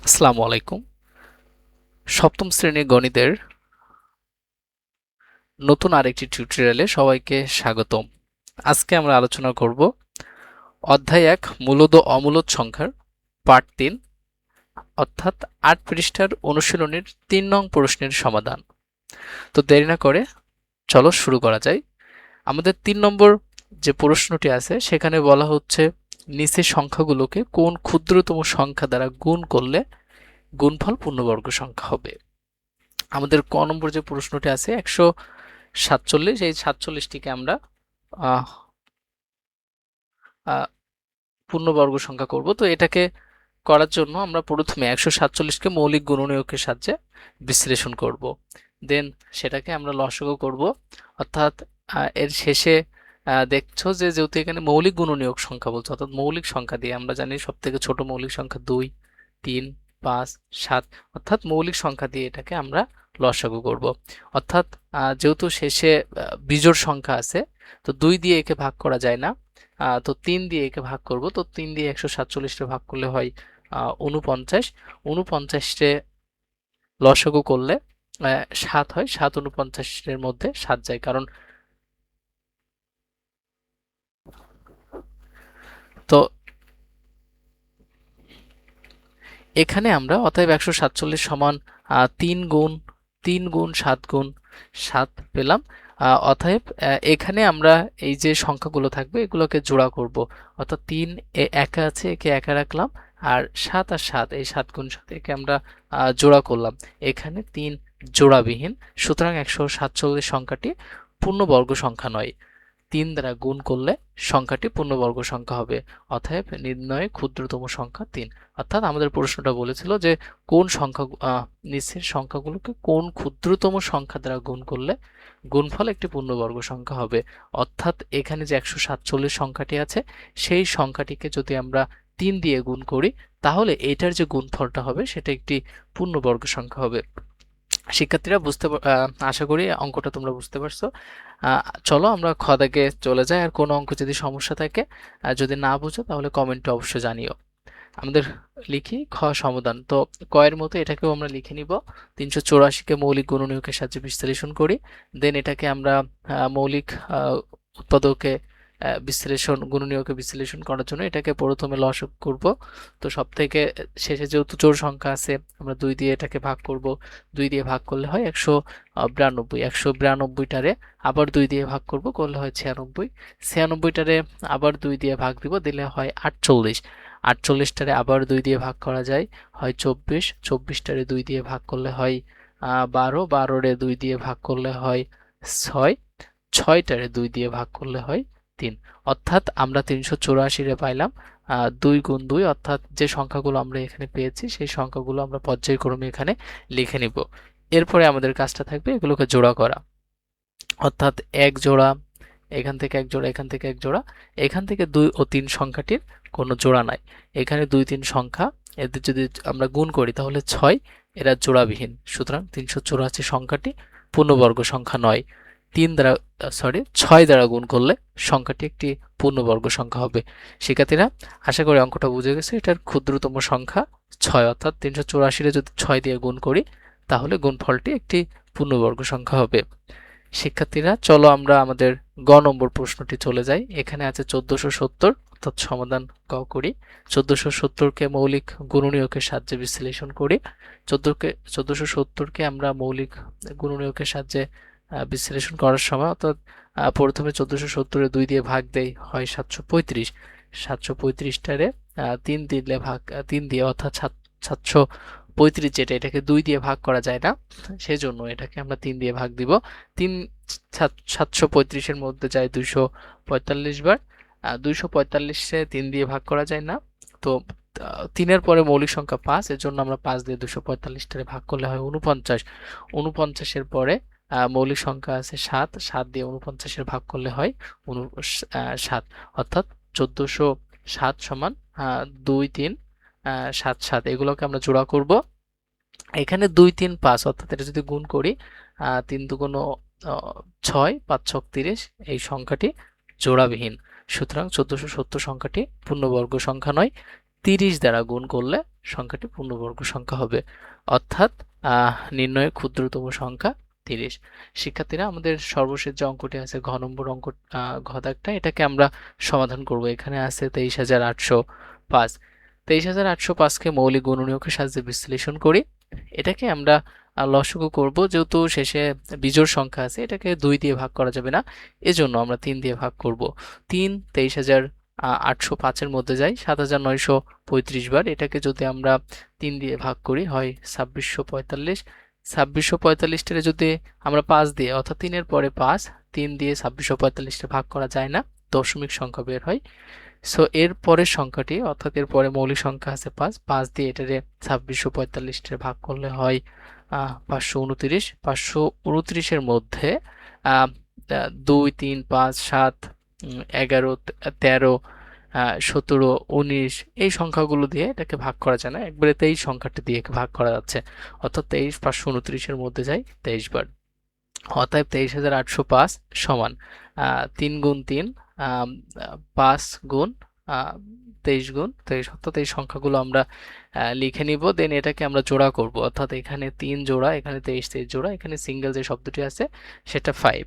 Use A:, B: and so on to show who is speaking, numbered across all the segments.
A: আসসালামু আলাইকুম। সপ্তম শ্রেণীর গণিতের নতুন আরেকটি টিউটোরিয়ালে সবাইকে স্বাগতম। আজকে আমরা আলোচনা করব অধ্যায় ১ মূলদ ও অমূলদ সংখ্যার পার্ট ৩ অর্থাৎ ৮ পৃষ্ঠার অনুশীলনীর ৩ নং প্রশ্নের সমাধান। তো দেরি না করে চলো শুরু করা যায়। আমাদের ৩ নম্বর যে প্রশ্নটি আছে সেখানে বলা হচ্ছে নিচের সংখ্যাগুলোকে কোন ক্ষুদ্রতম সংখ্যা দ্বারা গুণ করলে গুণফল পূর্ণবর্গ সংখ্যা হবে। আমাদের ক নম্বর যে প্রশ্নটি আছে ১৪৭, এই ৪৭টিকে আমরা আহ, আহ, পূর্ণবর্গ সংখ্যা করব। তো এটাকে করার জন্য আমরা প্রথমে ১৪৭কে মৌলিক গুণনীয়কের সাহায্যে বিশ্লেষণ করব, দেন সেটাকে আমরা লসাগু করব। অর্থাৎ এর শেষে দেখছো যে যেহেতু এখানে মৌলিক গুণনীয়ক সংখ্যা বলছে, অর্থাৎ মৌলিক সংখ্যা দিয়ে আমরা জানি সব থেকে ছোট মৌলিক সংখ্যা ২, ৩, ৫, ৭, অর্থাৎ মৌলিক সংখ্যা দিয়ে এটাকে আমরা লসাগু করব। অর্থাৎ যেহেতু শেষে বিজোড় সংখ্যা আছে, তো ২ দিয়ে একে ভাগ করা যায় না, তো ৩ দিয়ে একে ভাগ করব। তো ৩ দিয়ে ১৪৭ ভাগ করলে হয় ৪৯। ৪৯-রে লসাগু করলে ৭ হয়, ৭ ৪৯-এর মধ্যে ৭ যায়, কারণ তো এখানে আমরা অতএব ১৪৭ সমান ৩ গুণ ৭ গুণ ৭ পেলাম। অতএব এখানে আমরা এই যে সংখ্যাগুলো থাকবে এগুলোকে জোড়া করব, অর্থাৎ ৩ একা আছে, একে একা রাখলাম, আর ৭ আর ৭, এই ৭ গুণ ৭ একে আমরা জোড়া করলাম। এখানে ৩ জোড়াবিহীন, সুতরাং ১৪৭ সংখ্যাটি পূর্ণবর্গ সংখ্যা নয়। ৩ দ্বারা গুণ করলে সংখ্যাটি পূর্ণবর্গ সংখ্যা হবে। অতএব নির্ণয়ে ক্ষুদ্রতম সংখ্যা ৩। অর্থাৎ আমাদের প্রশ্নটা বলেছিল যে কোন সংখ্যা নিচের সংখ্যাগুলোকে কোন ক্ষুদ্রতম সংখ্যা দ্বারা গুণ করলে গুণফল একটি পূর্ণবর্গ সংখ্যা হবে। অর্থাৎ এখানে যে ১৪৭ সংখ্যাটি আছে সেই সংখ্যাটিকে যদি আমরা ৩ দিয়ে গুণ করি তাহলে এটার যে গুণফলটা হবে সেটা একটি পূর্ণবর্গ সংখ্যা হবে। শিক্ষার্থীরা আশা করি অঙ্কটা তোমরা বুঝতে পারছো। চলো আমরা খ দাগে চলে যাই। আর কোনো অঙ্ক যদি সমস্যা থাকে, যদি না বুঝো তাহলে কমেন্টে অবশ্যই জানিও। আমাদের লিখি খ সমাধান। তো ক এর মতো এটাকেও আমরা লিখে নিব। ৩৮৪কে মৌলিক গুণনীয়কের সাহায্যে বিশ্লেষণ করি, দেন এটাকে আমরা মৌলিক উৎপাদকে গুণনীয়কে বিশ্লেষণ করার জন্য এটাকে প্রথমে লসাগু করব। তো সব থেকে শেষে যেহেতু জোড় সংখ্যা আছে আমরা ২ দিয়ে এটাকে ভাগ করব। ২ দিয়ে ভাগ করলে হয় ১৯২। ১৯২টারে আবার ২ দিয়ে ভাগ করব, করলে হয় ৯৬। ৯৬টারে আবার ২ দিয়ে ভাগ দিব, দিলে হয় ৪৮। ৪৮টারে আবার ২ দিয়ে ভাগ করা যায়, হয় ২৪। ২৪টারে ২ দিয়ে ভাগ করলে হয় ১২। ১২রে ২ দিয়ে ভাগ করলে হয় ৬। ৬টারে ২ দিয়ে ভাগ করলে হয় ৩। অর্থাৎ আমরা ৩৮৪-রে পাইলাম ২ গুণ ২, অর্থাৎ যে সংখ্যাগুলো আমরা এখানে পেয়েছি সেই সংখ্যাগুলো আমরা পর্যায়ক্রমে এখানে লিখে নিব। এরপরে আমাদের কাজটা থাকবে এগুলোকে জোড়া করা, অর্থাৎ এক জোড়া, এখান থেকে এক জোড়া, এখান থেকে এক জোড়া, এখান থেকে ২ ও ৩ সংখ্যাটির কোনো জোড়া নাই। এখানে ২, ৩ সংখ্যা, এদের যদি আমরা গুণ করি তাহলে ৬, এরা জোড়াবিহীন, সুতরাং ৩৮৪ সংখ্যাটি পূর্ণবর্গ সংখ্যা নয়। ৬ দ্বারা গুণ করলে সংখ্যাটি একটি পূর্ণবর্গ সংখ্যা হবে। শিক্ষার্থীরা আশা করি অঙ্কটা বুঝে গেছে। এটার ক্ষুদ্রতম সংখ্যা ৬, অর্থাৎ ৩৮৪-রে যদি ৬ দিয়ে গুণ করি তাহলে গুণফলটি একটি পূর্ণবর্গ সংখ্যা হবে। শিক্ষার্থীরা চলো আমরা আমাদের গ নম্বর প্রশ্নটি চলে যাই। এখানে আছে ১৪৭০, অর্থাৎ সমাধান ক করি। ১৪৭০কে মৌলিক গুণনীয়কের সাহায্যে বিশ্লেষণ করি। ১৪৭০কে আমরা মৌলিক গুণনীয়কের সাহায্যে বিশ্লেষণ করার সময়, অর্থাৎ প্রথমে ১৪৭০-এ ২ দিয়ে ভাগ দেই, হয় ৭৩৫। ৭৩৫টারে ৩ দিয়ে, অর্থাৎ ৭৩৫ যেটা, এটাকে ২ দিয়ে ভাগ করা যায় না, সেজন্য এটাকে আমরা ৩ দিয়ে ভাগ দিব। ৩ ৭৩৫-এর মধ্যে যায় ২৪৫ বার। ২৪৫-এ ৩ দিয়ে ভাগ করা যায় না, তো ৩-এর পরে মৌলিক সংখ্যা ৫, এর জন্য আমরা ৫ দিয়ে ২৪৫টারে ভাগ করলে হয় ৪৯। ৪৯-এর পরে মৌলিক সংখ্যা আছে ৭, ৭ দিয়ে ৪৯-এর ভাগ করলে হয় ৭, অর্থাৎ ১৪০৭ সমান ২, ৩, ৭, ৭, এগুলোকে আমরা জোড়া করব। এখানে ২, ৩, ৫, অর্থাৎ এটা যদি গুণ করি ৩ দুগুণ ৬, ৫ ছক ৩০, এই সংখ্যাটি জোড়াবিহীন, সুতরাং ১৪৭০ সংখ্যাটি পূর্ণবর্গ সংখ্যা নয়। 30 দ্বারা গুণ করলে সংখ্যাটি পূর্ণবর্গ সংখ্যা হবে, অর্থাৎ নির্ণয়ের ক্ষুদ্রতম সংখ্যা 30। শিক্ষার্থীরা, আমাদের সর্বশেষ যে অঙ্কটি আছে ঘ নম্বর অঙ্ক, ঘ দাগটা, এটাকে আমরা সমাধান করব। এখানে আছে 23,805। 23,805কে মৌলিক গুণনীয়কের সাহায্যে বিশ্লেষণ করি। এটাকে আমরা লসাগু করব, যেহেতু শেষে বিজোড় সংখ্যা আছে, এটাকে 2 দিয়ে ভাগ করা যাবে না, এজন্য আমরা 3 দিয়ে ভাগ করব। 3 23,805-এর মধ্যে যায় 7,935 বার। এটাকে যদি আমরা 3 দিয়ে ভাগ করি হয় 2645। 2645-টারে যদি আমরা 5 দিয়ে, অর্থাৎ 3 এর পরে 5, 3 দিয়ে 2645-টা ভাগ করা যায় না, দশমিক সংখ্যা বের হয়। সো এর পরের সংখ্যাটি, অর্থাৎ এর পরে মৌলিক সংখ্যা আছে 5, 5 দিয়ে এটারে 2645-টা ভাগ করলে হয় 529। 529-এর মধ্যে 2, 3, 5, 7, 11, 13, 17, 19 এই সংখ্যাগুলো দিয়ে এটাকে ভাগ করা যায় না, একবারে 23 সংখ্যাটি দিয়ে ভাগ করা যাচ্ছে, অর্থাৎ 23 529-এর মধ্যে যায় 23 বার। অতএব 23,805 সমান 3 গুণ 3, 5 গুণ 23 গুণ 23, অর্থাৎ এই সংখ্যাগুলো আমরা লিখে নিব। দেন এটাকে আমরা জোড়া করব, অর্থাৎ এখানে 3 জোড়া, এখানে 23 জোড়া, এখানে সিঙ্গেল যে শব্দটি আছে সেটা 5,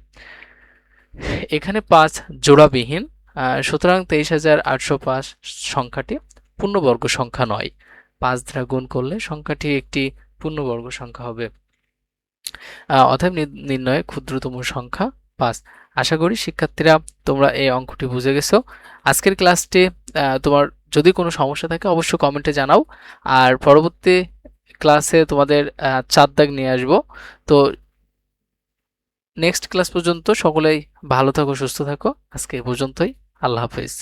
A: এখানে 5 জোড়াবিহীন। সুতরাং 23,805 সংখ্যাটি পূর্ণবর্গ সংখ্যা নয়। 5 দ্বারা গুণ করলে সংখ্যাটি একটি পূর্ণবর্গ সংখ্যা হবে। অতএব নির্ণয়ে ক্ষুদ্রতম সংখ্যা 5। আশা করি শিক্ষার্থীরা তোমরা এই অঙ্কটি বুঝে গেছো। আজকের ক্লাসটি তোমার যদি কোনো সমস্যা থাকে অবশ্যই কমেন্টে জানাও, আর পরবর্তী ক্লাসে তোমাদের 4 দাগ নিয়ে আসবো। তো নেক্সট ক্লাস পর্যন্ত সকলেই ভালো থাকো, সুস্থ থাকো। আজকে এই পর্যন্তই। আল্লাহ হাফেজ।